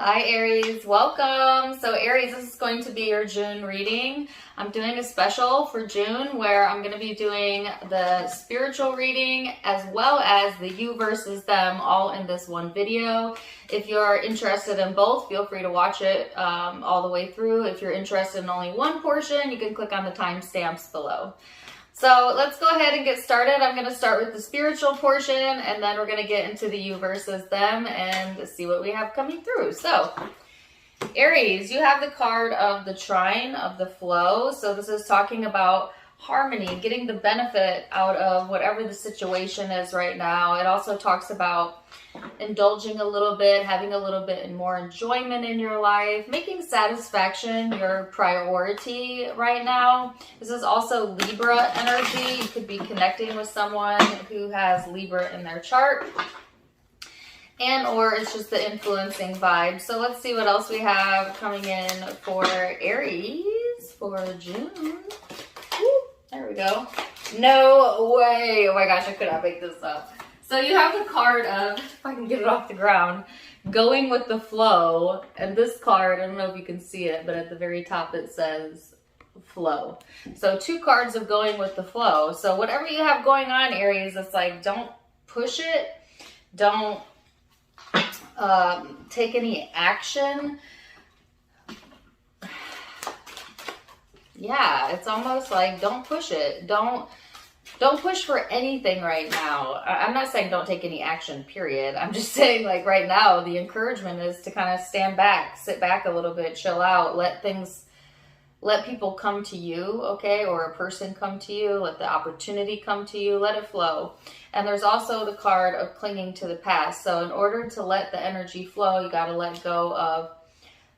Hi Aries, welcome. So Aries, this is going to be your June reading. I'm doing a special for June where I'm going to be doing the spiritual reading as well as the you versus them all in this one video. If you're interested in both, feel free to watch it all the way through. If you're interested in only one portion, you can click on the timestamps below. So let's go ahead and get started. I'm going to start with the spiritual portion and then we're going to get into the you versus them and see what we have coming through. So Aries, you have the card of the trine of the flow. So this is talking about harmony, getting the benefit out of whatever the situation is right now. It also talks about indulging a little bit, having a little bit more enjoyment in your life, making satisfaction your priority right now. This is also Libra energy. You could be connecting with someone who has Libra in their chart, and or it's just the influencing vibe. So let's see what else we have coming in for Aries for June. Woo, there we go. No way. Oh my gosh, I could not make this up. So you have the card of, if I can get it off the ground, going with the flow. And this card, I don't know if you can see it, but at the very top it says flow. So two cards of going with the flow. So whatever you have going on, Aries, it's like, don't push it. Don't take any action. Yeah, it's almost like don't push it. Don't push for anything right now. I'm not saying don't take any action, period. I'm just saying, like, right now, the encouragement is to kind of stand back, sit back a little bit, chill out, let people come to you, okay? Or a person come to you, let the opportunity come to you, let it flow. And there's also the card of clinging to the past. So in order to let the energy flow, you got to let go of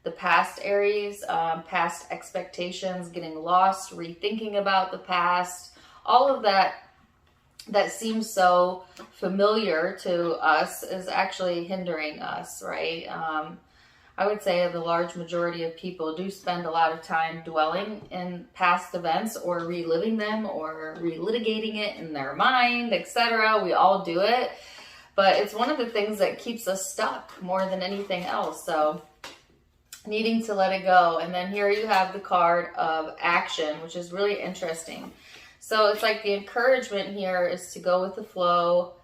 the past, Aries, past expectations, getting lost, rethinking about the past. All of that seems so familiar to us is actually hindering us, right? I would say the large majority of people do spend a lot of time dwelling in past events or reliving them or relitigating it in their mind, etc. We all do it, but it's one of the things that keeps us stuck more than anything else. So needing to let it go. And then here you have the card of action, which is really interesting. So it's like the encouragement here is to go with the flow,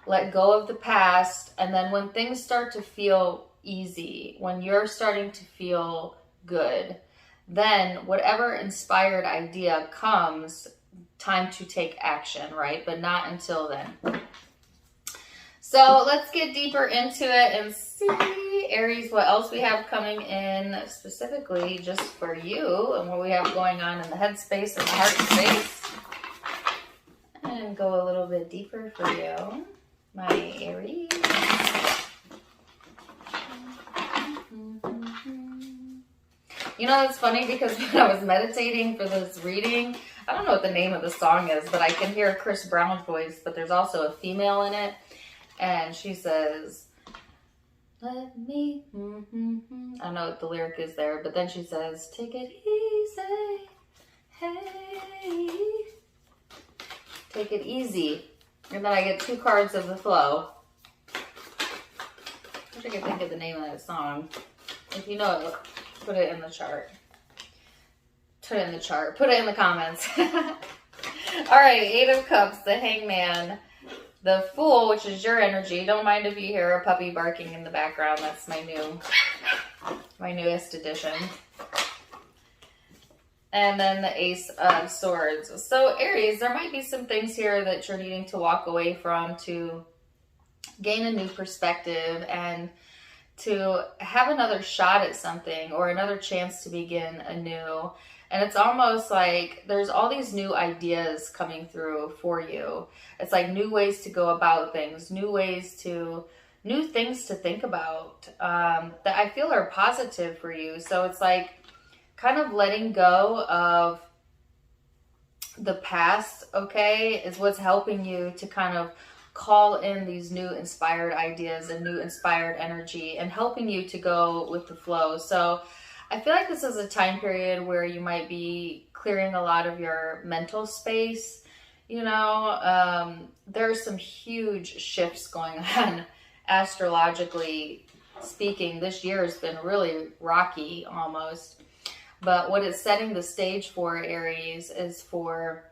let go of the past, and then when things start to feel easy, when you're starting to feel good, then whatever inspired idea comes, time to take action, right? But not until then. So let's get deeper into it and see, Aries, what else we have coming in specifically just for you and what we have going on in the head space and the heart space. And go a little bit deeper for you, my Aries. You know, it's funny because when I was meditating for this reading, I don't know what the name of the song is, but I can hear Chris Brown's voice, but there's also a female in it. And she says, let me, I don't know what the lyric is there, but then she says, take it easy, hey. Take it easy. And then I get two cards of the flow. I wish I could think of the name of that song. If you know it, put it in the chart. Put it in the chart. Put it in the comments. All right, Eight of Cups, the Hangman, the Fool, which is your energy. Don't mind if you hear a puppy barking in the background. That's my newest addition. And then the Ace of Swords. So Aries, there might be some things here that you're needing to walk away from to gain a new perspective and to have another shot at something or another chance to begin anew. And it's almost like there's all these new ideas coming through for you. It's like new ways to go about things, new things to think about that I feel are positive for you. So it's like kind of letting go of the past, okay, is what's helping you to kind of call in these new inspired ideas and new inspired energy and helping you to go with the flow. So I feel like this is a time period where you might be clearing a lot of your mental space. You know, there are some huge shifts going on astrologically speaking, this year has been really rocky almost. But what it's setting the stage for, Aries, is for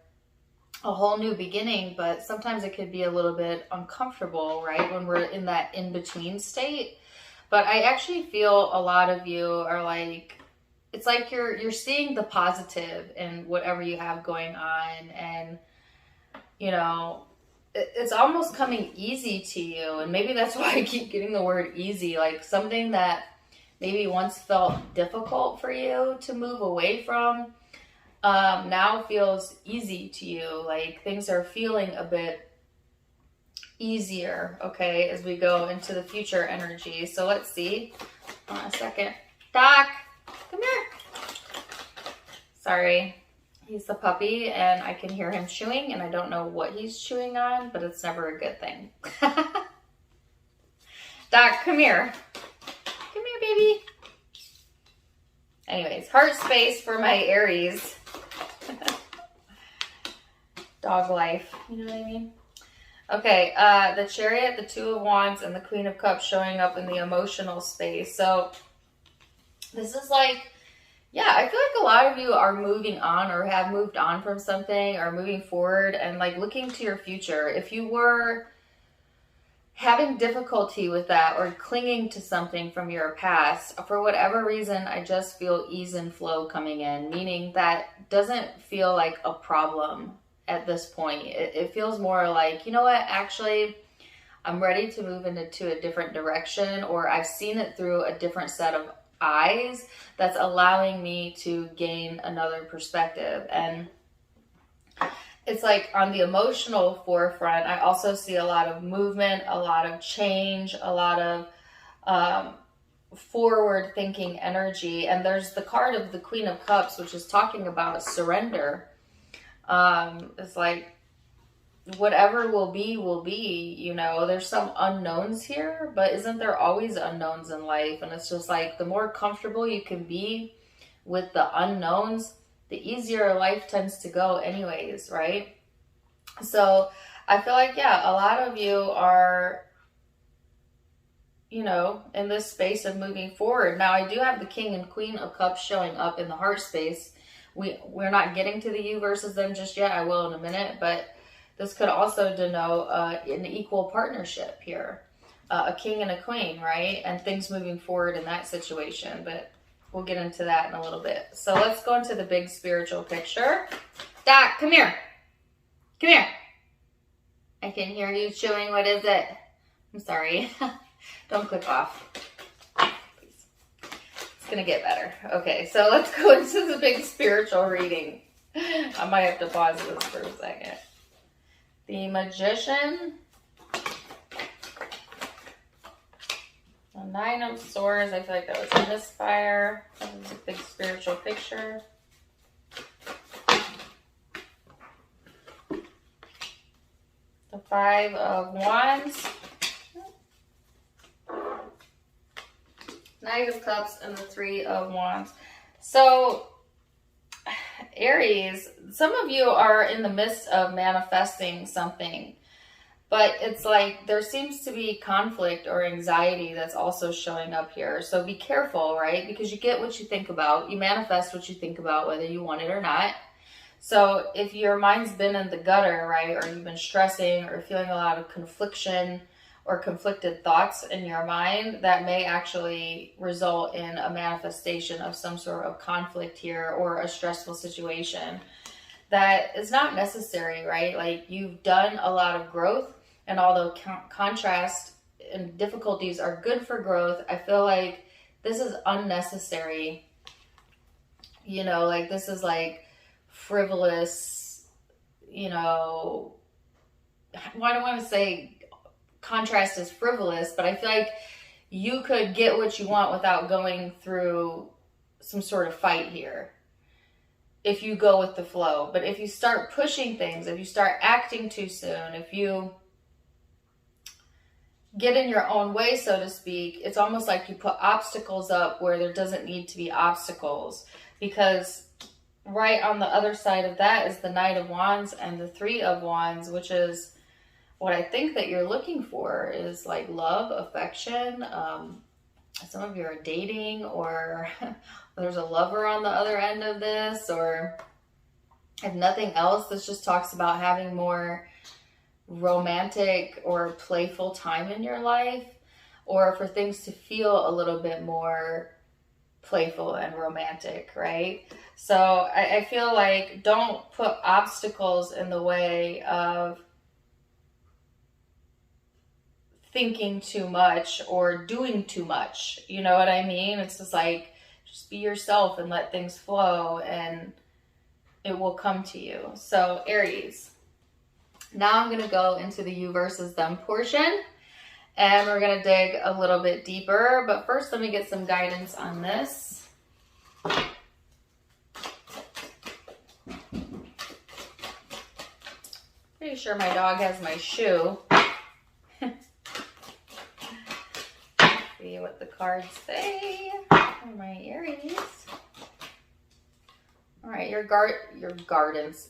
a whole new beginning, but sometimes it could be a little bit uncomfortable, right? When we're in that in-between state. But I actually feel a lot of you are like, it's like you're seeing the positive in whatever you have going on, and you know, it's almost coming easy to you. And maybe that's why I keep getting the word easy, like something that maybe once felt difficult for you to move away from, now feels easy to you. Like things are feeling a bit easier, okay, as we go into the future energy. So let's see. Hold on a second. Doc, come here. Sorry. He's the puppy, and I can hear him chewing, and I don't know what he's chewing on, but it's never a good thing. Doc, come here. Come here, baby. Anyways, heart space for my Aries. Dog life, you know what I mean? Okay, the Chariot, the Two of Wands, and the Queen of Cups showing up in the emotional space. So this is like, yeah, I feel like a lot of you are moving on or have moved on from something or moving forward and like looking to your future. If you were having difficulty with that or clinging to something from your past, for whatever reason, I just feel ease and flow coming in, meaning that doesn't feel like a problem at this point. It feels more like, you know what, actually, I'm ready to move into a different direction, or I've seen it through a different set of eyes that's allowing me to gain another perspective. And it's like on the emotional forefront, I also see a lot of movement, a lot of change, a lot of forward thinking energy. And there's the card of the Queen of Cups, which is talking about surrender. It's like whatever will be, you know. There's some unknowns here, but isn't there always unknowns in life? And it's just like the more comfortable you can be with the unknowns, the easier life tends to go anyways, right? So I feel like, yeah, a lot of you are, you know, in this space of moving forward. Now I do have the King and Queen of Cups showing up in the heart space. We're not getting to the you versus them just yet. I will in a minute, but this could also denote an equal partnership here. A king and a queen, right? And things moving forward in that situation. But we'll get into that in a little bit. So let's go into the big spiritual picture. Doc, come here. Come here. I can hear you chewing. What is it? I'm sorry. Don't click off. Please. It's going to get better. Okay, so let's go into the big spiritual reading. I might have to pause this for a second. The Magician, the Nine of Swords. I feel like that was a misfire. That was a big spiritual picture. The Five of Wands, Knight of Cups, and the Three of Wands. So Aries, some of you are in the midst of manifesting something, but it's like there seems to be conflict or anxiety that's also showing up here. So be careful, right? Because you get what you think about. You manifest what you think about, whether you want it or not. So if your mind's been in the gutter, right, or you've been stressing or feeling a lot of confliction or conflicted thoughts in your mind, that may actually result in a manifestation of some sort of conflict here or a stressful situation that is not necessary, right? Like you've done a lot of growth, and although contrast and difficulties are good for growth, I feel like this is unnecessary. You know, like this is like frivolous, you know, well, I don't want to say contrast is frivolous, but I feel like you could get what you want without going through some sort of fight here if you go with the flow. But if you start pushing things, if you start acting too soon, if you get in your own way, so to speak, it's almost like you put obstacles up where there doesn't need to be obstacles. Because right on the other side of that is the Knight of Wands and the Three of Wands, which is what I think that you're looking for, is like love, affection, some of you are dating, or there's a lover on the other end of this, or if nothing else, this just talks about having more romantic or playful time in your life, or for things to feel a little bit more playful and romantic, right? So I feel like don't put obstacles in the way of thinking too much or doing too much. You know what I mean? It's just like, just be yourself and let things flow, and it will come to you. So Aries, now I'm going to go into the you versus them portion, and we're going to dig a little bit deeper. But first, let me get some guidance on this. Pretty sure my dog has my shoe. See what the cards say for my Aries. All right, your guidance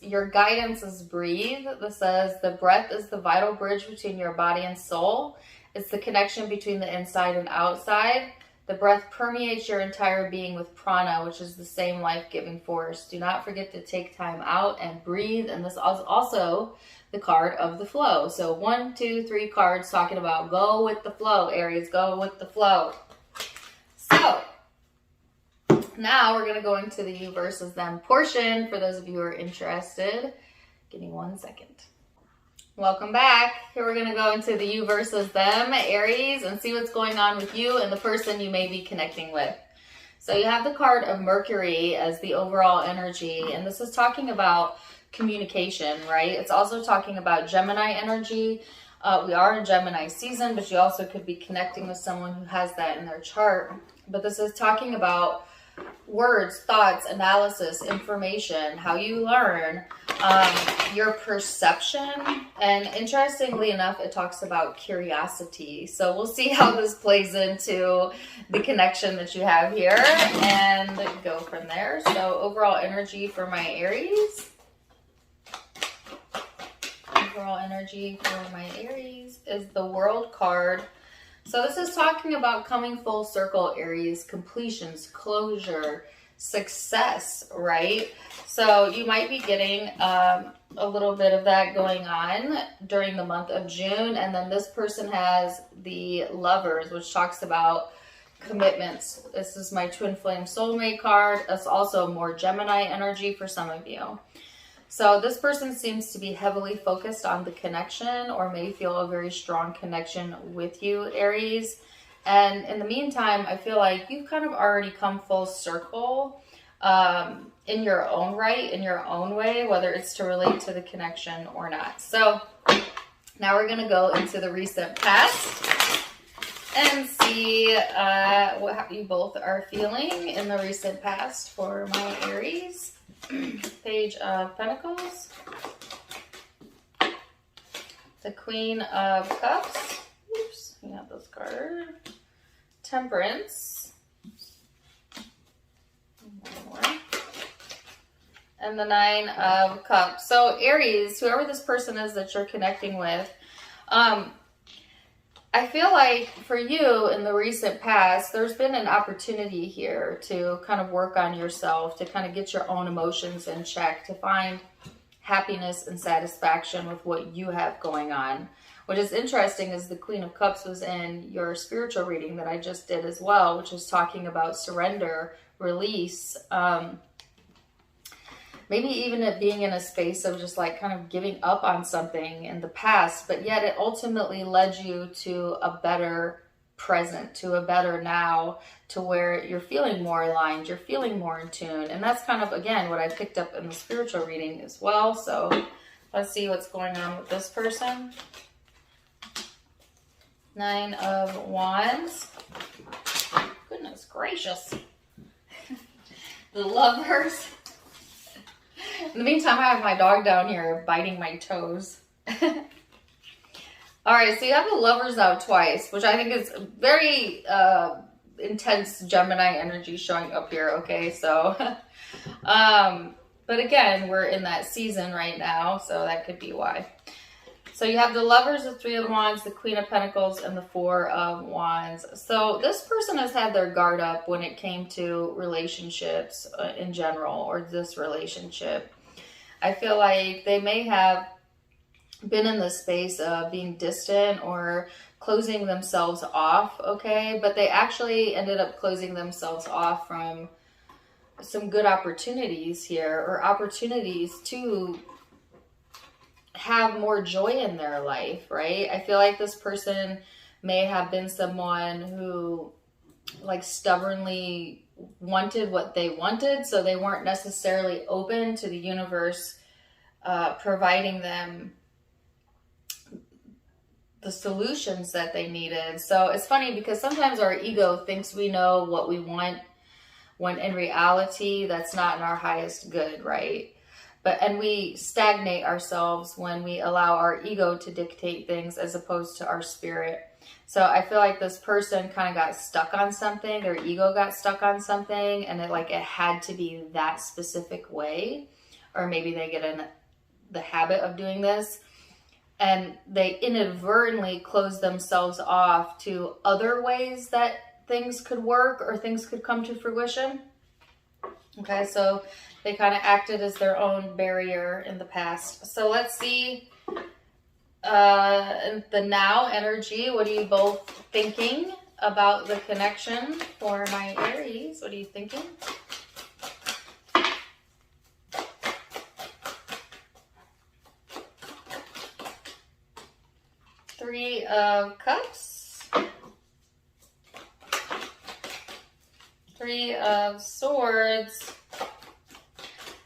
is breathe. This says the breath is the vital bridge between your body and soul. It's the connection between the inside and outside. The breath permeates your entire being with prana, which is the same life-giving force. Do not forget to take time out and breathe. And this is also the card of the flow. So 1, 2, 3 cards talking about go with the flow, Aries, go with the flow. So now we're going to go into the you versus them portion for those of you who are interested. Give me 1 second. Welcome back. Here we're going to go into the you versus them, Aries, and see what's going on with you and the person you may be connecting with. So you have the card of Mercury as the overall energy, and this is talking about communication, right? It's also talking about Gemini energy. We are in Gemini season, but you also could be connecting with someone who has that in their chart. But this is talking about words, thoughts, analysis, information, how you learn, your perception, and interestingly enough, it talks about curiosity. So we'll see how this plays into the connection that you have here and go from there. So overall energy for my Aries. Overall energy for my Aries is the World card. So this is talking about coming full circle, Aries, completions, closure, success, right? So you might be getting a little bit of that going on during the month of June. And then this person has the Lovers, which talks about commitments. This is my twin flame soulmate card. That's also more Gemini energy for some of you. So this person seems to be heavily focused on the connection, or may feel a very strong connection with you, Aries. And in the meantime, I feel like you've kind of already come full circle in your own right, in your own way, whether it's to relate to the connection or not. So now we're going to go into the recent past and see how you both are feeling in the recent past for my Aries. Page of Pentacles, the Queen of Cups, oops, we have this card, Temperance, one more, and the Nine of Cups. So Aries, whoever this person is that you're connecting with, I feel like for you in the recent past, there's been an opportunity here to kind of work on yourself, to kind of get your own emotions in check, to find happiness and satisfaction with what you have going on. What is interesting is the Queen of Cups was in your spiritual reading that I just did as well, which is talking about surrender, release, maybe even it being in a space of just like kind of giving up on something in the past, but yet it ultimately led you to a better present, to a better now, to where you're feeling more aligned, you're feeling more in tune. And that's kind of, again, what I picked up in the spiritual reading as well. So let's see what's going on with this person. Nine of Wands. Goodness gracious. The Lovers. In the meantime, I have my dog down here biting my toes. All right, so you have the Lovers out twice, which I think is very intense Gemini energy showing up here, okay? So, but again, we're in that season right now, so that could be why. So you have the Lovers, the Three of Wands, the Queen of Pentacles, and the Four of Wands. So this person has had their guard up when it came to relationships in general, or this relationship. I feel like they may have been in the space of being distant or closing themselves off, okay? But they actually ended up closing themselves off from some good opportunities here, or opportunities to have more joy in their life, right? I feel like this person may have been someone who like stubbornly wanted what they wanted, so they weren't necessarily open to the universe providing them the solutions that they needed. So it's funny because sometimes our ego thinks we know what we want, when in reality that's not in our highest good, right? And we stagnate ourselves when we allow our ego to dictate things as opposed to our spirit. So I feel like this person kind of got stuck on something, their ego got stuck on something, and it had to be that specific way, or maybe they get in the habit of doing this, and they inadvertently close themselves off to other ways that things could work or things could come to fruition. Okay, so they kind of acted as their own barrier in the past. So let's see the now energy. What are you both thinking about the connection for my Aries? What are you thinking? Three of Cups. Three of Swords.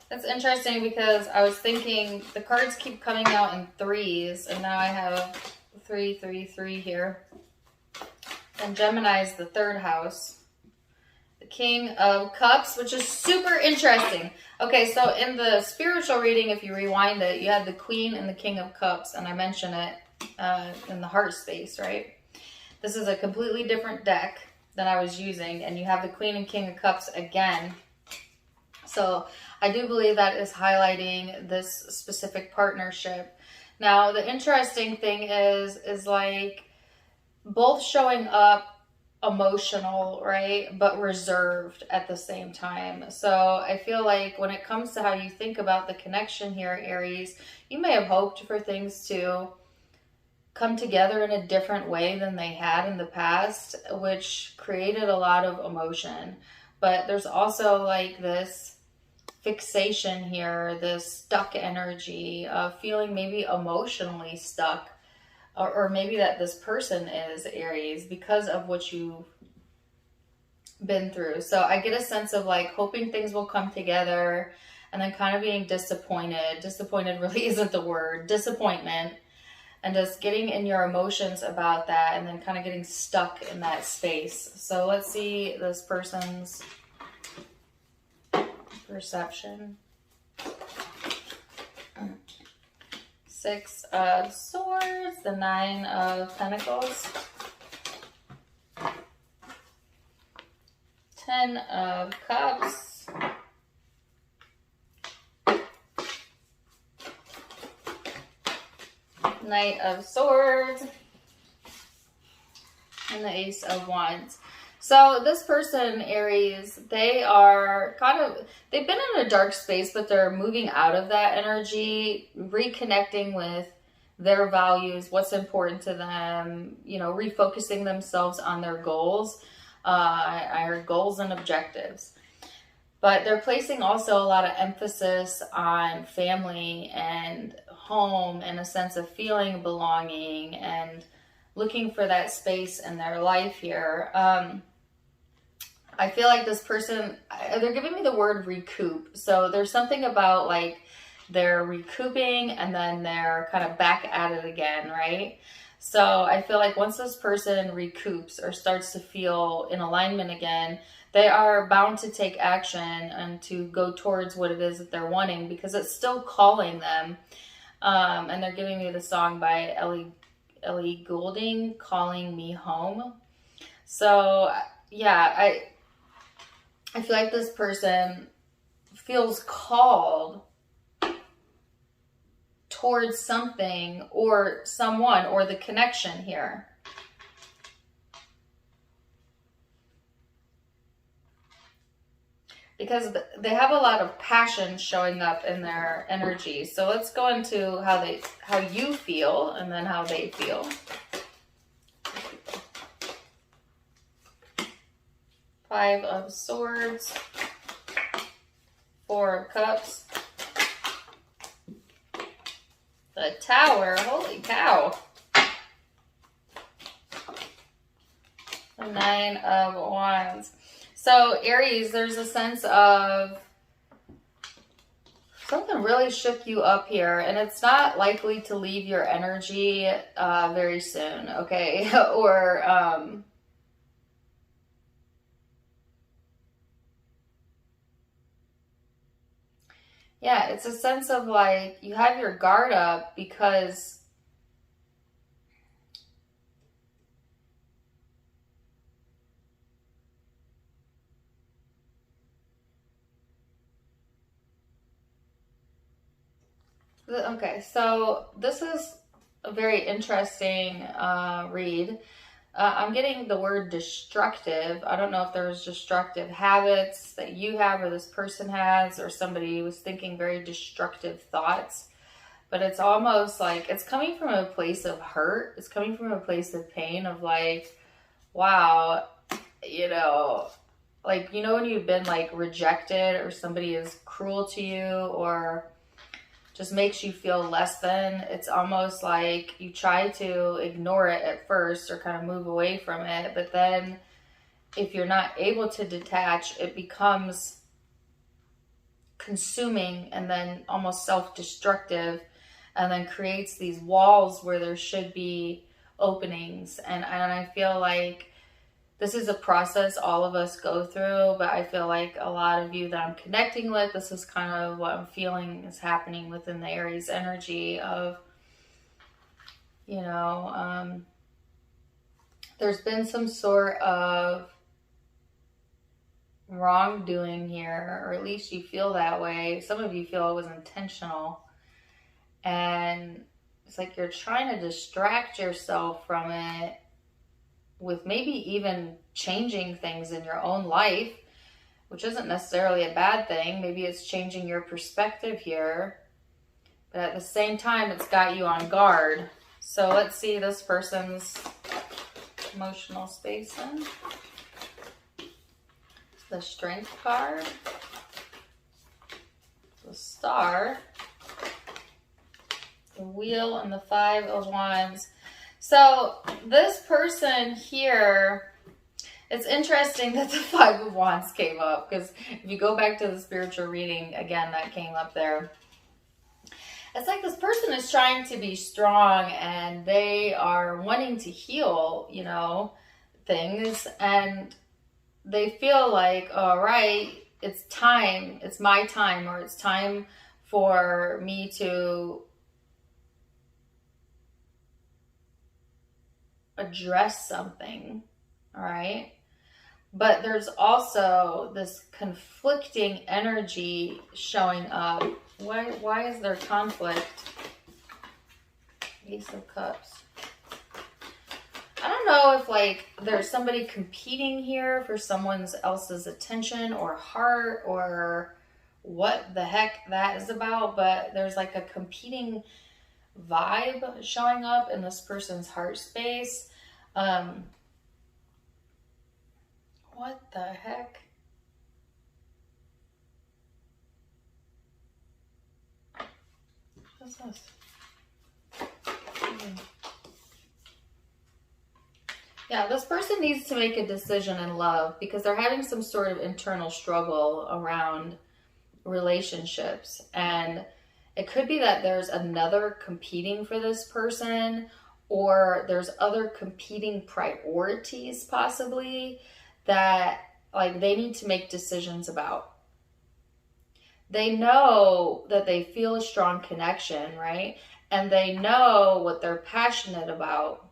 That's interesting because I was thinking the cards keep coming out in threes, and now I have 3, 3, 3 here. And Gemini is the third house. The King of Cups, which is super interesting. Okay, so in the spiritual reading, if you rewind it, you had the Queen and the King of Cups, and I mention it in the heart space, right? This is a completely different deck than I was using, and you have the Queen and King of Cups again. So I do believe that is highlighting this specific partnership. Now, the interesting thing is like both showing up emotional, right? But reserved at the same time. So I feel like when it comes to how you think about the connection here, Aries, you may have hoped for things to come together in a different way than they had in the past, which created a lot of emotion. But there's also like this fixation here, this stuck energy of feeling maybe emotionally stuck, or maybe that this person is Aries because of what you've been through. So I get a sense of like hoping things will come together and then kind of being disappointed. Disappointed really isn't the word, disappointment. And just getting in your emotions about that and then kind of getting stuck in that space. So let's see this person's perception. 6 of Swords, the 9 of Pentacles, 10 of Cups, Knight of Swords, and the Ace of Wands. So this person, Aries, they are they've been in a dark space, but they're moving out of that energy, reconnecting with their values, what's important to them, refocusing themselves on their goals, goals and objectives. But they're placing also a lot of emphasis on family and home and a sense of feeling belonging and looking for that space in their life here. I feel like this person, they're giving me the word recoup. So there's something about like they're recouping and then they're kind of back at it again, right? So I feel like once this person recoups or starts to feel in alignment again, they are bound to take action and to go towards what it is that they're wanting, because it's still calling them. And they're giving me the song by Ellie Goulding, Calling Me Home. So yeah, I feel like this person feels called towards something or someone or the connection here. Because they have a lot of passion showing up in their energy. So let's go into how you feel and then how they feel. Five of Swords, Four of Cups, the Tower, holy cow. The Nine of Wands. So Aries, there's a sense of something really shook you up here, and it's not likely to leave your energy very soon, okay? Or yeah, it's a sense of like you have your guard up because okay, so this is a very interesting read. I'm getting the word destructive. I don't know if there's destructive habits that you have or this person has, or somebody was thinking very destructive thoughts. But it's almost like it's coming from a place of hurt. It's coming from a place of pain of like, wow, you know, like, you know, when you've been like rejected or somebody is cruel to you or just makes you feel less than, it's almost like you try to ignore it at first or kind of move away from it. But then if you're not able to detach, it becomes consuming and then almost self-destructive, and then creates these walls where there should be openings. And I feel like this is a process all of us go through, but I feel like a lot of you that I'm connecting with, this is kind of what I'm feeling is happening within the Aries energy of, you know, there's been some sort of wrongdoing here, or at least you feel that way. Some of you feel it was intentional, and it's like you're trying to distract yourself from it with maybe even changing things in your own life, which isn't necessarily a bad thing. Maybe it's changing your perspective here, but at the same time, it's got you on guard. So let's see this person's emotional space in. The Strength card, the Star, the Wheel, and the Five of Wands. So this person here, it's interesting that the Five of Wands came up, because if you go back to the spiritual reading, again, that came up there. It's like this person is trying to be strong and they are wanting to heal, you know, things. And they feel like, all right, it's time, it's my time, or it's time for me to address something, all right? But there's also this conflicting energy showing up. Why is there conflict? Ace of Cups. I don't know if like there's somebody competing here for someone else's attention or heart or what the heck that is about, but there's like a competing vibe showing up in this person's heart space. What the heck? What's this? Yeah, this person needs to make a decision in love because they're having some sort of internal struggle around relationships. And it could be that there's another competing for this person, or there's other competing priorities possibly that like they need to make decisions about. They know that they feel a strong connection, right? And they know what they're passionate about.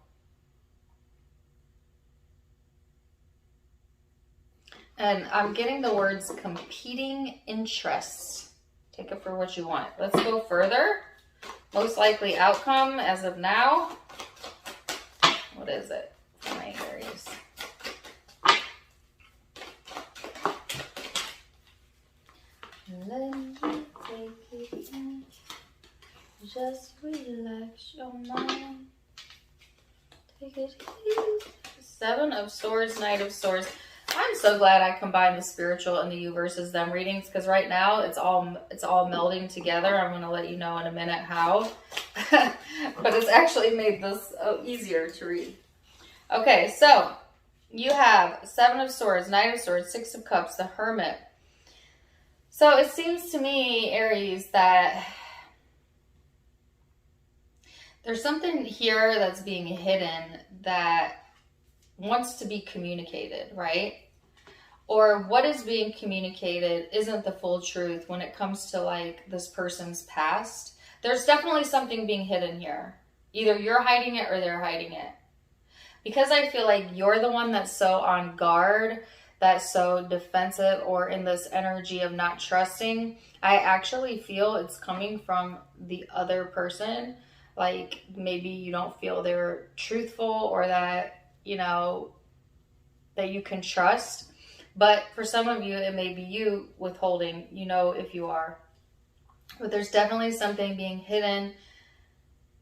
And I'm getting the words competing interests. Take it for what you want. Let's go further. Most likely outcome as of now. What is it for my Aries? Let me take it in. Just relax your mind. Take it easy. Seven of Swords, Knight of Swords. I'm so glad I combined the spiritual and the you versus them readings, because right now it's all melding together. I'm going to let you know in a minute how. But it's actually made this easier to read. Okay, so you have Seven of Swords, Knight of Swords, Six of Cups, the Hermit. So it seems to me, Aries, that there's something here that's being hidden that wants to be communicated, right? Or what is being communicated isn't the full truth when it comes to like this person's past. There's definitely something being hidden here. Either you're hiding it or they're hiding it. Because I feel like you're the one that's so on guard, that's so defensive, or in this energy of not trusting, I actually feel it's coming from the other person. Like maybe you don't feel they're truthful, or that, you know, that you can trust. But for some of you, it may be you withholding, you know, if you are. But there's definitely something being hidden,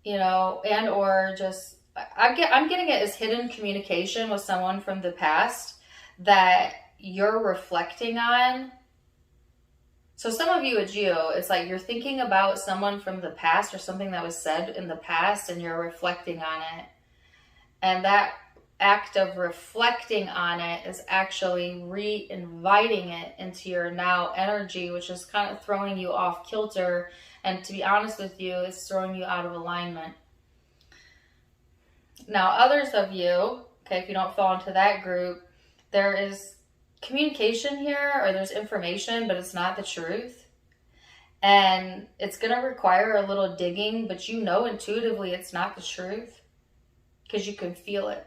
you know, and or just, I'm getting it as hidden communication with someone from the past that you're reflecting on. So some of you, it's like you're thinking about someone from the past or something that was said in the past, and you're reflecting on it. And that act of reflecting on it is actually re-inviting it into your now energy, which is kind of throwing you off kilter. And to be honest with you, it's throwing you out of alignment. Now, others of you, okay, if you don't fall into that group, there is communication here, or there's information, but it's not the truth. And it's going to require a little digging, but you know intuitively it's not the truth because you can feel it.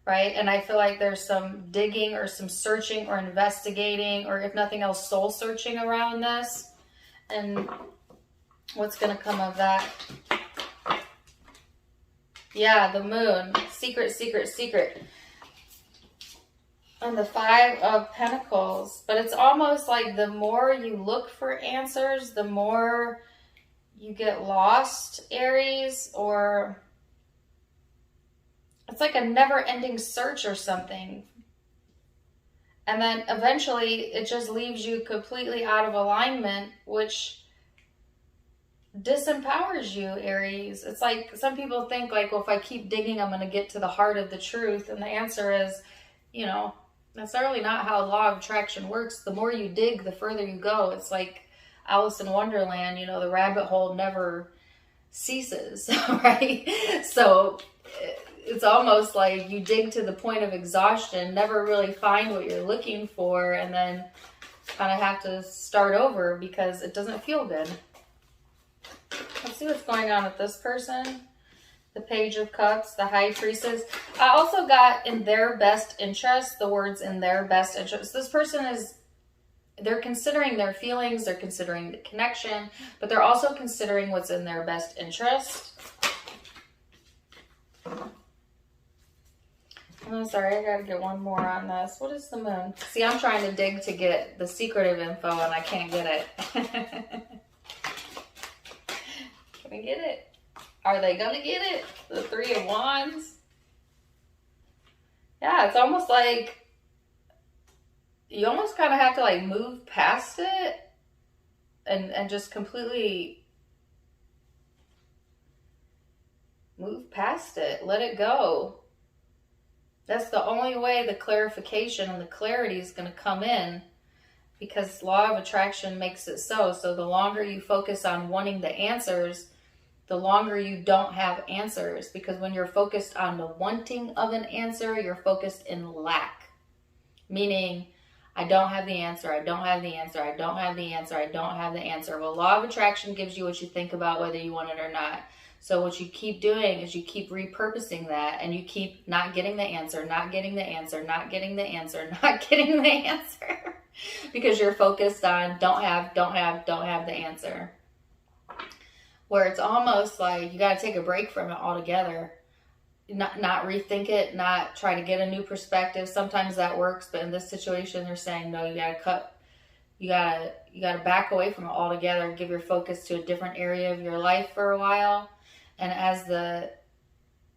Right? And I feel like there's some digging or some searching or investigating, or if nothing else, soul searching around this. And what's going to come of that? Yeah, the moon. Secret, secret, secret. And the Five of Pentacles. But it's almost like the more you look for answers, the more you get lost, Aries, or it's like a never-ending search or something. And then eventually it just leaves you completely out of alignment, which disempowers you, Aries. It's like some people think like, well, if I keep digging, I'm going to get to the heart of the truth. And the answer is, you know, that's really not how law of attraction works. The more you dig, the further you go. It's like Alice in Wonderland, you know, the rabbit hole never ceases, right? So it's almost like you dig to the point of exhaustion, never really find what you're looking for, and then kind of have to start over because it doesn't feel good. Let's see what's going on with this person. The Page of Cups, the High Priestess. I also got in their best interest, the words in their best interest. This person is, they're considering their feelings, they're considering the connection, but they're also considering what's in their best interest. Oh, sorry, I gotta get one more on this. What is the moon? See, I'm trying to dig to get the secretive info and I can't get it. Can we get it? Are they gonna get it? The Three of Wands? Yeah, it's almost like you almost kind of have to like move past it and just completely move past it. Let it go. That's the only way the clarification and the clarity is going to come in, because law of attraction makes it so. So the longer you focus on wanting the answers, the longer you don't have answers, because when you're focused on the wanting of an answer, you're focused in lack. Meaning, I don't have the answer, I don't have the answer, I don't have the answer, I don't have the answer. Well, law of attraction gives you what you think about, whether you want it or not. So what you keep doing is you keep repurposing that, and you keep not getting the answer, not getting the answer, not getting the answer, not getting the answer. Because you're focused on don't have the answer. where it's almost like you got to take a break from it altogether. Not rethink it, not try to get a new perspective. Sometimes that works, but in this situation, they're saying, no, you gotta back away from it altogether. Give your focus to a different area of your life for a while. And as the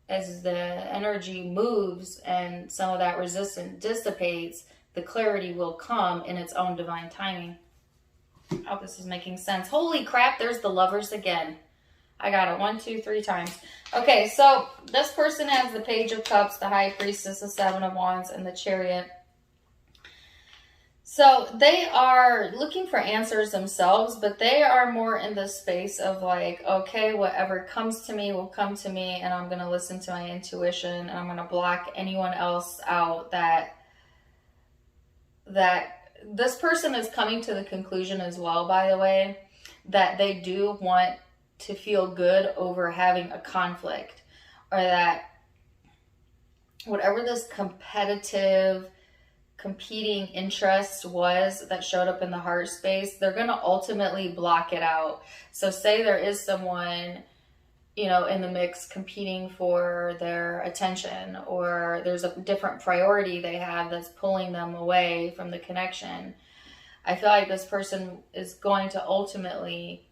energy moves and some of that resistance dissipates, the clarity will come in its own divine timing. I hope this is making sense. Holy crap, there's the Lovers again. I got it 1, 2, 3 times. Okay, so this person has the Page of Cups, the High Priestess, the Seven of Wands, and the Chariot. So they are looking for answers themselves, but they are more in the space of like, okay, whatever comes to me will come to me, and I'm going to listen to my intuition, and I'm going to block anyone else out. That this person is coming to the conclusion as well, by the way, that they do want to feel good over having a conflict, or that whatever this competing interest was that showed up in the heart space, they're going to ultimately block it out. So say there is someone, you know, in the mix competing for their attention, or there's a different priority they have that's pulling them away from the connection. I feel like this person is going to ultimately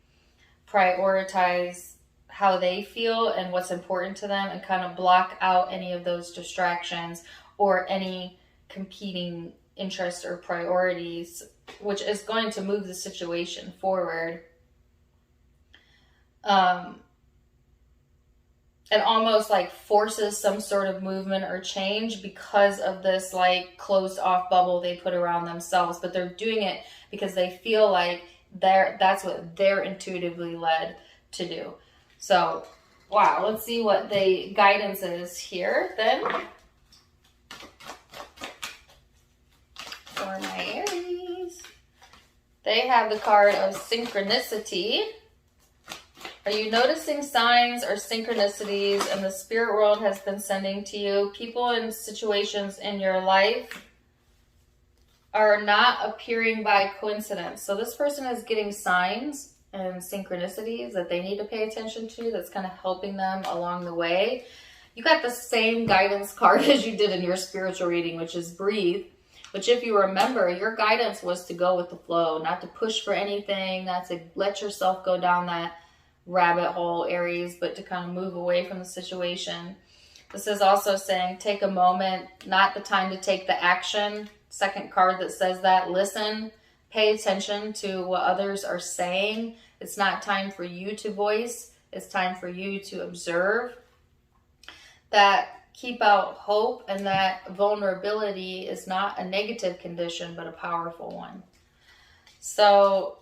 prioritize how they feel and what's important to them, and kind of block out any of those distractions or any competing interests or priorities, which is going to move the situation forward. And almost like forces some sort of movement or change because of this like closed off bubble they put around themselves. But they're doing it because they feel like that's what they're intuitively led to do. So, wow, let's see what the guidance is here then for my Aries. They have the card of synchronicity. Are you noticing signs or synchronicities in the spirit world has been sending to you? People and situations in your life are not appearing by coincidence. So this person is getting signs and synchronicities that they need to pay attention to, that's kind of helping them along the way. You got the same guidance card as you did in your spiritual reading, which is breathe. Which, if you remember, your guidance was to go with the flow, not to push for anything, not to let yourself go down that rabbit hole, Aries, but to kind of move away from the situation. This is also saying take a moment, not the time to take the action. Second card that says that, listen, pay attention to what others are saying. It's not time for you to voice. It's time for you to observe. That keep out hope, and that vulnerability is not a negative condition, but a powerful one. So,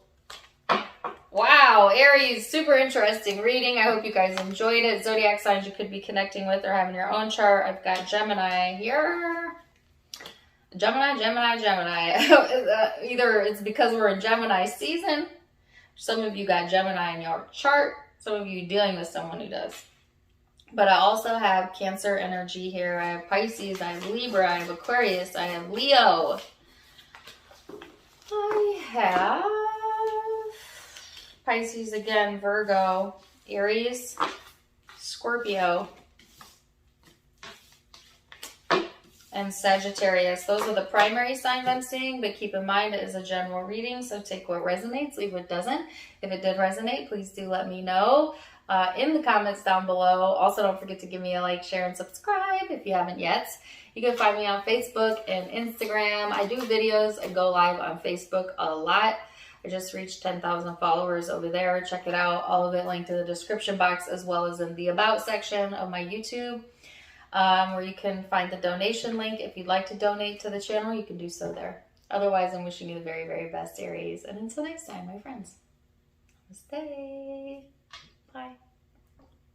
wow, Aries, super interesting reading. I hope you guys enjoyed it. Zodiac signs you could be connecting with or having your own chart. I've got Gemini here. Gemini. Either it's because we're in Gemini season. Some of you got Gemini in your chart. Some of you dealing with someone who does. But I also have Cancer energy here. I have Pisces, I have Libra, I have Aquarius, I have Leo. I have Pisces again, Virgo, Aries, Scorpio, and Sagittarius. Those are the primary signs I'm seeing, but keep in mind it is a general reading, so take what resonates, leave what doesn't. If it did resonate, please do let me know in the comments down below. Also, don't forget to give me a like, share, and subscribe if you haven't yet. You can find me on Facebook and Instagram. I do videos and go live on Facebook a lot. I just reached 10,000 followers over there. Check it out. All of it linked in the description box, as well as in the About section of my YouTube, where you can find the donation link. If you'd like to donate to the channel, you can do so there. Otherwise, I'm wishing you the very, very best, Aries. And until next time, my friends, namaste. Bye.